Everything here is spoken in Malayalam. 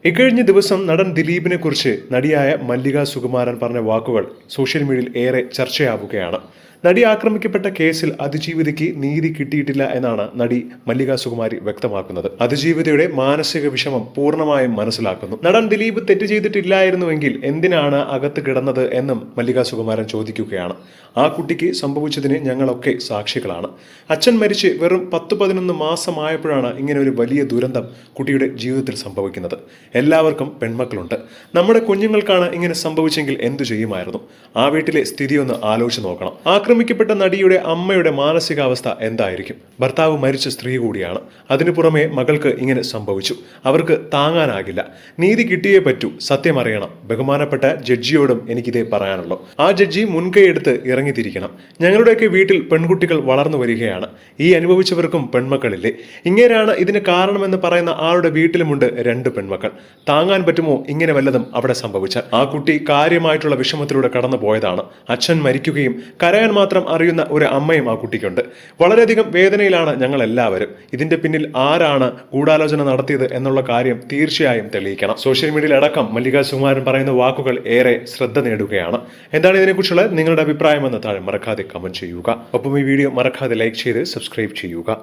ഇക്കഴിഞ്ഞ ദിവസം നടൻ ദിലീപിനെ കുറിച്ച് നടിയായ മല്ലിക സുകുമാരൻ പറഞ്ഞ വാക്കുകൾ സോഷ്യൽ മീഡിയയിൽ ഏറെ ചർച്ചയാവുകയാണ്. നടി ആക്രമിക്കപ്പെട്ട കേസിൽ അതിജീവിതയ്ക്ക് നീതി കിട്ടിയിട്ടില്ല എന്നാണ് നടി മല്ലിക സുകുമാരി വ്യക്തമാക്കുന്നത്. അതിജീവിതയുടെ മാനസിക വിഷമം പൂർണ്ണമായും മനസ്സിലാക്കുന്നു. നടൻ ദിലീപ് തെറ്റ് ചെയ്തിട്ടില്ലായിരുന്നുവെങ്കിൽ എന്തിനാണ് അകത്ത് കിടന്നത് എന്നും മല്ലിക സുകുമാരൻ ചോദിക്കുകയാണ്. ആ കുട്ടിക്ക് സംഭവിച്ചതിന് ഞങ്ങളൊക്കെ സാക്ഷികളാണ്. അച്ഛൻ മരിച്ച് വെറും 10-11 മാസമായപ്പോഴാണ് ഇങ്ങനെ ഒരു വലിയ ദുരന്തം കുട്ടിയുടെ ജീവിതത്തിൽ സംഭവിക്കുന്നത്. എല്ലാവർക്കും പെൺമക്കളുണ്ട്. നമ്മുടെ കുഞ്ഞുങ്ങൾക്കാണ് ഇങ്ങനെ സംഭവിച്ചെങ്കിൽ എന്തു ചെയ്യുമായിരുന്നു? ആ വീട്ടിലെ സ്ഥിതി ഒന്ന് ആലോചിച്ച് നോക്കണം. ആക്രമിക്കപ്പെട്ട നടിയുടെ അമ്മയുടെ മാനസികാവസ്ഥ എന്തായിരിക്കും? ഭർത്താവ് മരിച്ച സ്ത്രീ കൂടിയാണ്. അതിനു പുറമെ മകൾക്ക് ഇങ്ങനെ സംഭവിച്ചു. അവർക്ക് താങ്ങാനാകില്ല. നീതി കിട്ടിയേ പറ്റൂ. സത്യം അറിയണം. ബഹുമാനപ്പെട്ട ജഡ്ജിയോടും എനിക്കിതേ പറയാനുള്ളൂ. ആ ജഡ്ജി മുൻകൈയെടുത്ത് ഇറങ്ങിത്തിരിക്കണം. ഞങ്ങളുടെയൊക്കെ വീട്ടിൽ പെൺകുട്ടികൾ വളർന്നു വരികയാണ്. ഈ അനുഭവിച്ചവർക്കും പെൺമക്കളില്ലേ? ഇങ്ങനെയാണ് ഇതിന് കാരണമെന്ന് പറയുന്ന ആളുടെ വീട്ടിലുമുണ്ട് 2 പെൺമക്കൾ. താങ്ങാൻ പറ്റുമോ ഇങ്ങനെ വല്ലതും അവിടെ സംഭവിച്ചാൽ? ആ കുട്ടി കാര്യമായിട്ടുള്ള വിഷമത്തിലൂടെ കടന്നു പോയതാണ്. അച്ഛൻ മരിക്കുകയും കരയാൻ മാത്രം അറിയുന്ന ഒരു അമ്മയും ആ കുട്ടിക്കുണ്ട്. വളരെയധികം വേദനയിലാണ് ഞങ്ങൾ എല്ലാവരും. ഇതിന്റെ പിന്നിൽ ആരാണ് ഗൂഢാലോചന നടത്തിയത് എന്നുള്ള കാര്യം തീർച്ചയായും തെളിയിക്കണം. സോഷ്യൽ മീഡിയയിൽ അടക്കം മല്ലിക സുകുമാരൻ പറയുന്ന വാക്കുകൾ ഏറെ ശ്രദ്ധ നേടുകയാണ്. എന്താണ് ഇതിനെക്കുറിച്ചുള്ള നിങ്ങളുടെ അഭിപ്രായം എന്ന് താഴെ മറക്കാതെ കമന്റ് ചെയ്യുക. ഒപ്പം ഈ വീഡിയോ മറക്കാതെ ലൈക്ക് ചെയ്ത് സബ്സ്ക്രൈബ് ചെയ്യുക.